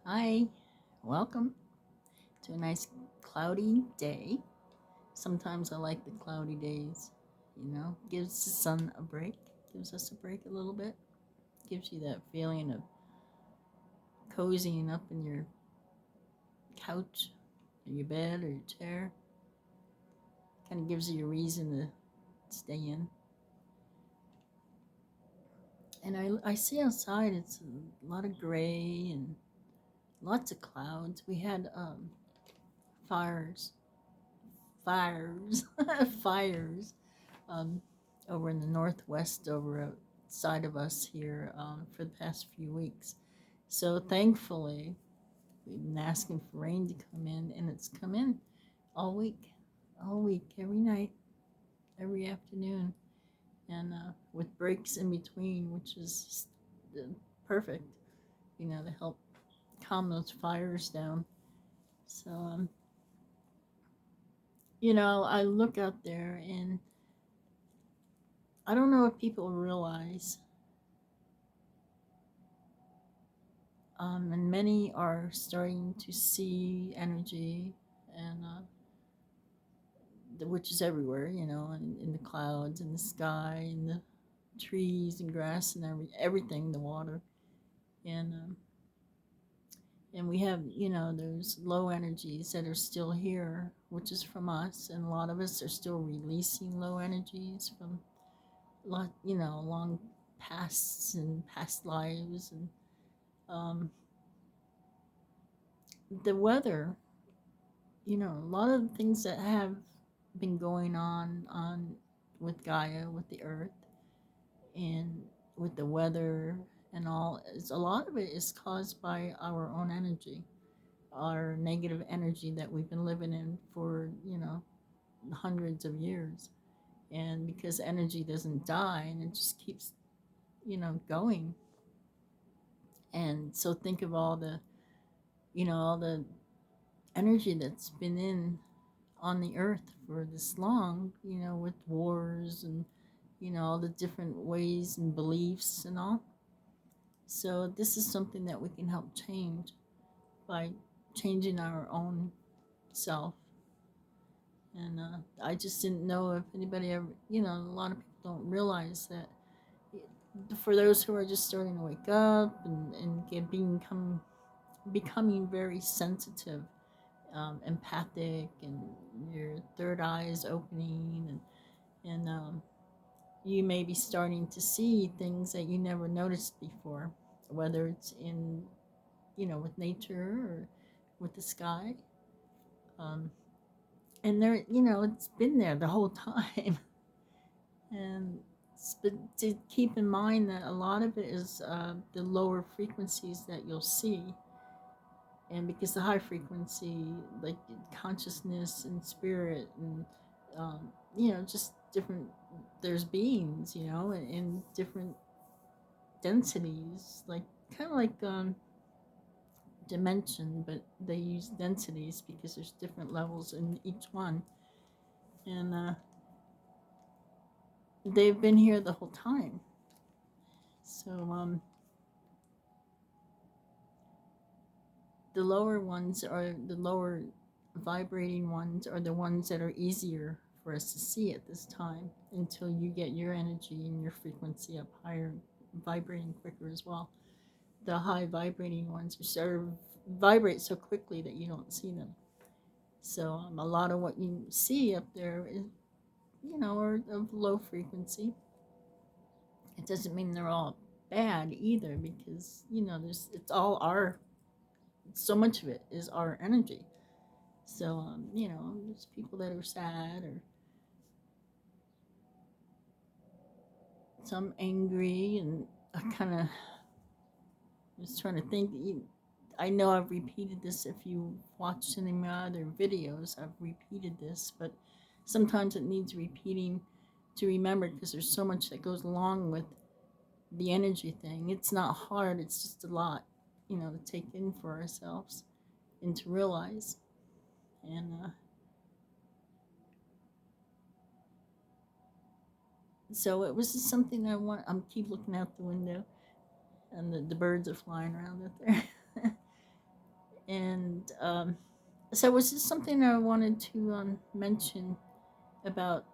Hi, welcome to a nice cloudy day. Sometimes I like the cloudy days, gives the sun a break, gives us a break a little bit, gives you that feeling of cozying up in your couch or your bed or your chair. Kind of gives you a reason to stay in. And I see outside it's a lot of gray and lots of clouds. We had fires, fires, fires um, over in the northwest over outside of us here for the past few weeks. So thankfully, we've been asking for rain to come in, and it's come in all week, every night, every afternoon, and with breaks in between, which is perfect, to help calm those fires down. So, I look out there and I don't know if people realize, and many are starting to see energy, and which is everywhere, in the clouds, in the sky, in the trees and grass and everything, the water, and and we have those low energies that are still here, which is from us, and a lot of us are still releasing low energies from long pasts and past lives, and um, the weather, a lot of the things that have been going on with Gaia, with the earth, and with the weather and all, is a lot of it is caused by our own energy, our negative energy that we've been living in for, hundreds of years. And because energy doesn't die and it just keeps, going. And so think of all the energy that's been in on the earth for this long, with wars and, all the different ways and beliefs and all. So this is something that we can help change by changing our own self. And I just didn't know if anybody ever, a lot of people don't realize that for those who are just starting to wake up and becoming very sensitive, empathic, and your third eye is opening, and you may be starting to see things that you never noticed before, whether it's in, with nature or with the sky. Um, and there, it's been there the whole time. And but to keep in mind that a lot of it is the lower frequencies that you'll see. And because the high frequency, like consciousness and spirit, and just different, there's beings, in different densities, like kind of like dimension, but they use densities because there's different levels in each one, and they've been here the whole time. So the lower ones are the lower vibrating ones are the ones that are easier for us to see at this time until you get your energy and your frequency up higher, vibrating quicker as well. The high vibrating ones vibrate so quickly that you don't see them. So a lot of what you see up there is, are of low frequency. It doesn't mean they're all bad either, because there's it's all our so much of it is our energy. So there's people that are sad, or some angry, and I kind of was trying to think. I know I've repeated this. If you watched any of my other videos, I've repeated this, but sometimes it needs repeating to remember, because there's so much that goes along with the energy thing. It's not hard, it's just a lot, to take in for ourselves and to realize. And so it was just something I want. Keep looking out the window, and the birds are flying around out there. And so it was just something I wanted to mention about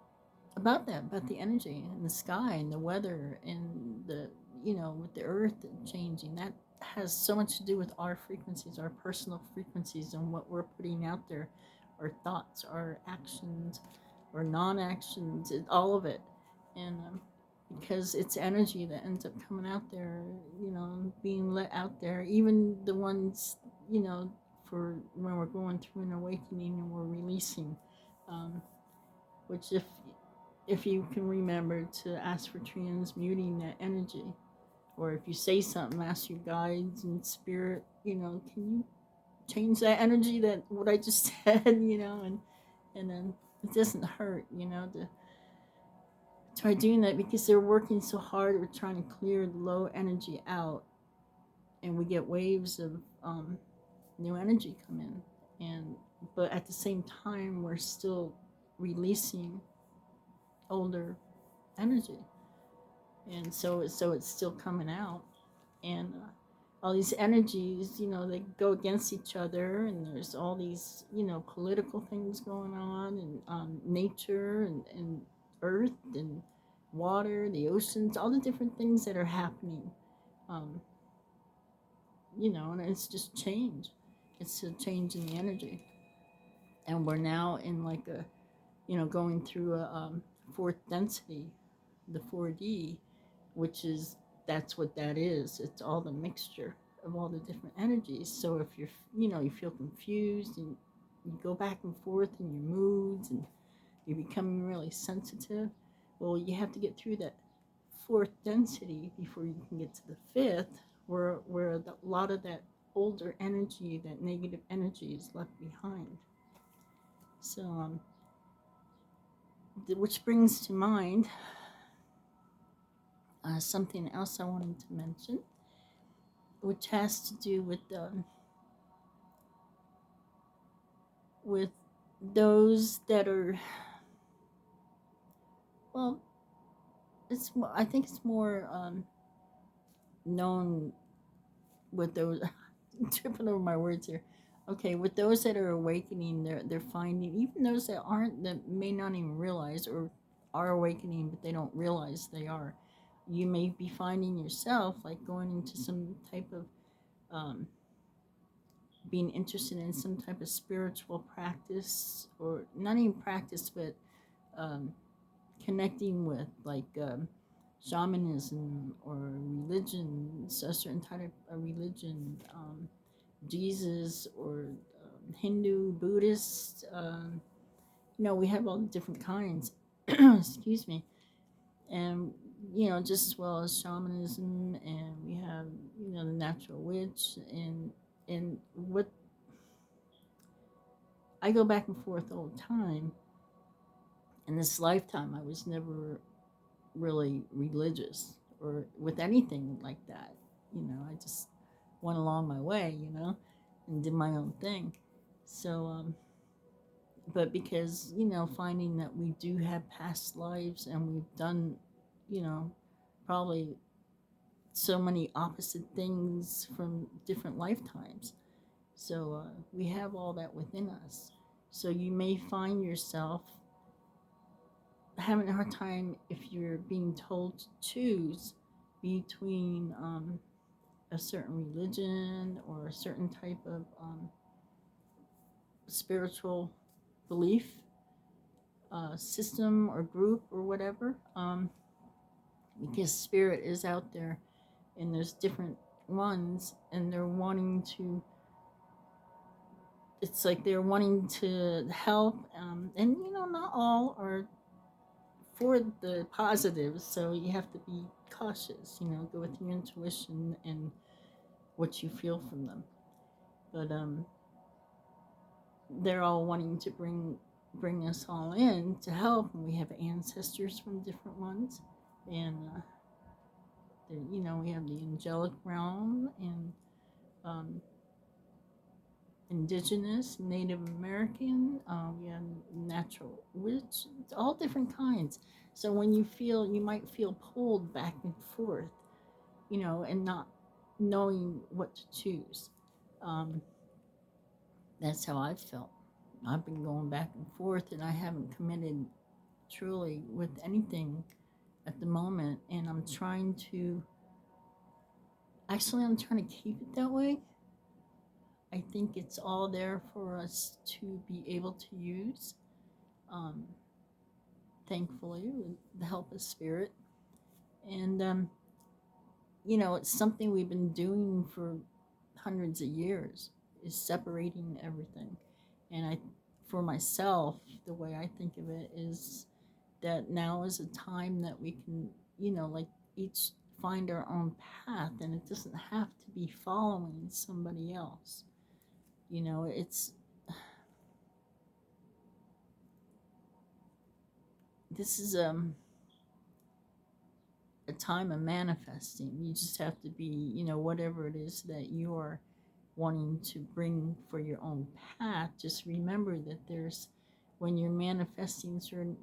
about the energy and the sky and the weather and the, with the earth changing. That has so much to do with our frequencies, our personal frequencies, and what we're putting out there, our thoughts, our actions, or non-actions, all of it. And because it's energy that ends up coming out there, being let out there, even the ones, for when we're going through an awakening and we're releasing, um, which if you can remember to ask for transmuting that energy, or if you say something, ask your guides and spirit, can you change that energy, that what I just said, and then it doesn't hurt, to try doing that, because they're working so hard. We're trying to clear the low energy out, and we get waves of new energy come in, and but at the same time we're still releasing older energy, and so it's still coming out. And all these energies, they go against each other, and there's all these, political things going on, and nature, and earth, and water, the oceans, all the different things that are happening. um, and it's just change. It's a change in the energy, and we're now in like a, going through a fourth density, the 4D, which is, that's what that is. It's all the mixture of all the different energies. So if you're, you feel confused, and you go back and forth in your moods, and you're becoming really sensitive, well, you have to get through that fourth density before you can get to the fifth, where a lot of that older energy, that negative energy, is left behind. So, which brings to mind something else I wanted to mention, which has to do with those that are, well, I think it's more known with those. I'm tripping over my words here. Okay, with those that are awakening, they're finding, even those that aren't, that may not even realize, or are awakening but they don't realize they are. You may be finding yourself like going into some type of um, being interested in some type of spiritual practice, or not even practice, but um, connecting with like shamanism, or religion, a certain type of religion, Jesus, or Hindu, Buddhist. We have all the different kinds. Excuse me. And just as well as shamanism, and we have, the natural witch, and what I go back and forth all the time. In this lifetime, I was never really religious or with anything like that. I just went along my way, and did my own thing. So, but because, finding that we do have past lives, and we've done, you know, probably so many opposite things from different lifetimes. So we have all that within us. So you may find yourself having a hard time if you're being told to choose between a certain religion, or a certain type of spiritual belief system or group or whatever, because spirit is out there, and there's different ones, and they're wanting to, it's like they're wanting to help, and not all are for the positives, so you have to be cautious, go with your intuition and what you feel from them. But they're all wanting to bring us all in to help, and we have ancestors from different ones, and we have the angelic realm, and um, indigenous, Native American, we have natural witch, all different kinds. So when you might feel pulled back and forth, and not knowing what to choose. Um, That's how I felt. I've been going back and forth, and I haven't committed truly with anything at the moment. And I'm trying to keep it that way. I think it's all there for us to be able to use, um, thankfully, with the help of Spirit. And, it's something we've been doing for hundreds of years, is separating everything. And for myself, the way I think of it is that now is a time that we can, like, each find our own path, and it doesn't have to be following somebody else. It's this is a time of manifesting. You just have to be, whatever it is that you are wanting to bring for your own path. Just remember that when you're manifesting certain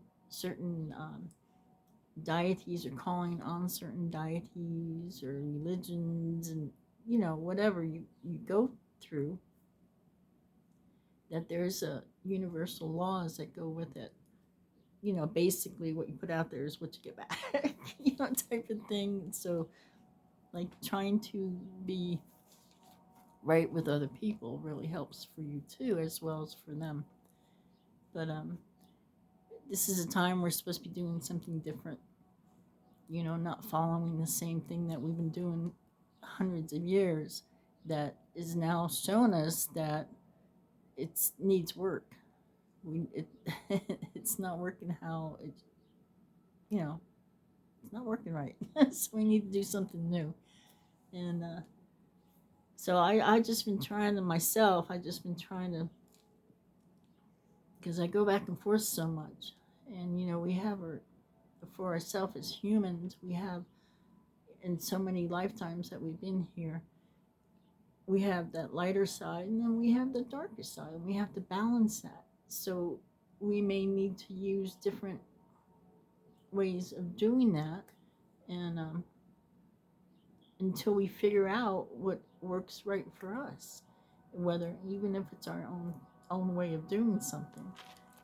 deities, or calling on certain deities or religions, and whatever you go through, that there's a universal laws that go with it. Basically what you put out there is what you get back, type of thing. So, like, trying to be right with other people really helps for you too, as well as for them. But this is a time we're supposed to be doing something different, not following the same thing that we've been doing hundreds of years, that is now showing us that it needs work. It it's not working how it, you know it's not working right. So we need to do something new. And so I just been trying to myself. I just been trying to, because I go back and forth so much. And we have for ourselves as humans, we have, in so many lifetimes that we've been here, we have that lighter side, and then we have the darker side, and we have to balance that. So we may need to use different ways of doing that, and until we figure out what works right for us, whether, even if it's our own way of doing something.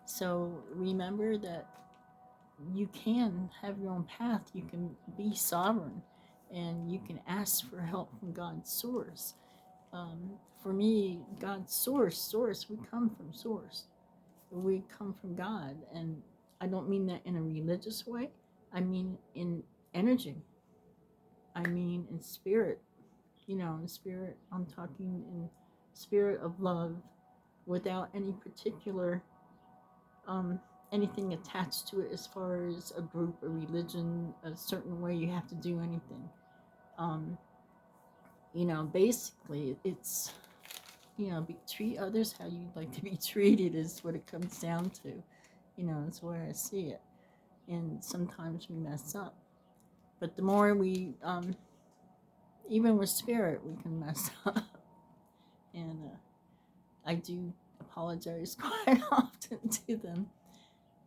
So remember that you can have your own path. You can be sovereign, and you can ask for help from God's source. For me, God's source, we come from source. We come from God. And I don't mean that in a religious way. I mean in energy. I mean in spirit. In spirit, I'm talking in spirit of love, without any particular anything attached to it, as far as a group, a religion, a certain way you have to do anything. Um, Basically, it's, treat others how you'd like to be treated, is what it comes down to. That's where I see it. And sometimes we mess up. But the more we, even with spirit, we can mess up. And I do apologize quite often to them.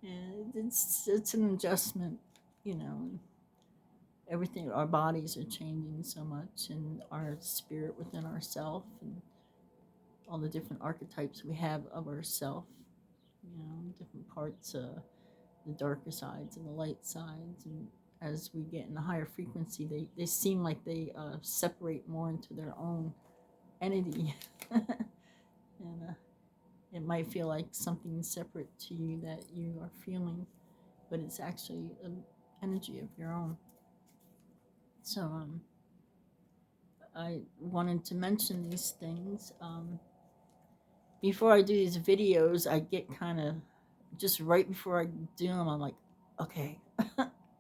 And it's an adjustment, you know. Everything, our bodies are changing so much, and our spirit within ourself, and all the different archetypes we have of ourself, different parts, the darker sides and the light sides. And as we get in a higher frequency, they seem like they separate more into their own entity. And it might feel like something separate to you that you are feeling, but it's actually an energy of your own. So I wanted to mention these things. Before I do these videos, I get kind of, just right before I do them, I'm like, okay,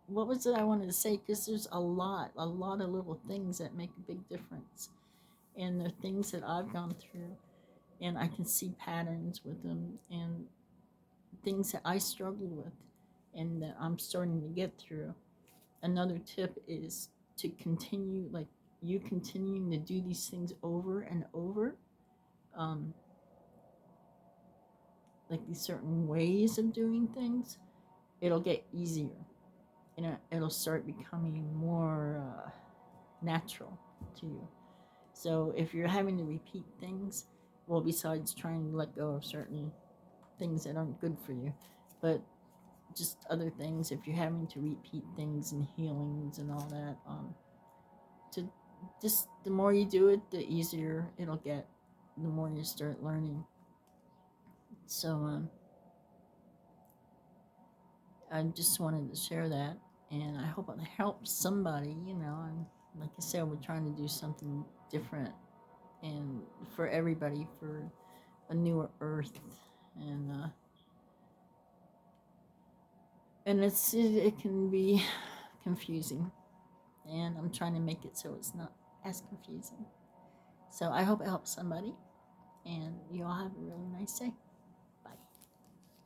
what was it I wanted to say? Because there's a lot of little things that make a big difference. And they're things that I've gone through, and I can see patterns with them, and things that I struggled with, and that I'm starting to get through. Another tip is to continue, like, you continuing to do these things over and over, um, like these certain ways of doing things, it'll get easier, and it'll start becoming more natural to you. So if you're having to repeat things, well, besides trying to let go of certain things that aren't good for you, but just other things, if you're having to repeat things and healings and all that, to just the more you do it, the easier it'll get, the more you start learning. So I just wanted to share that, and I hope it helps somebody, and like I said, we're trying to do something different and for everybody, for a newer earth. And it can be confusing, and I'm trying to make it so it's not as confusing. So I hope it helps somebody, and you all have a really nice day.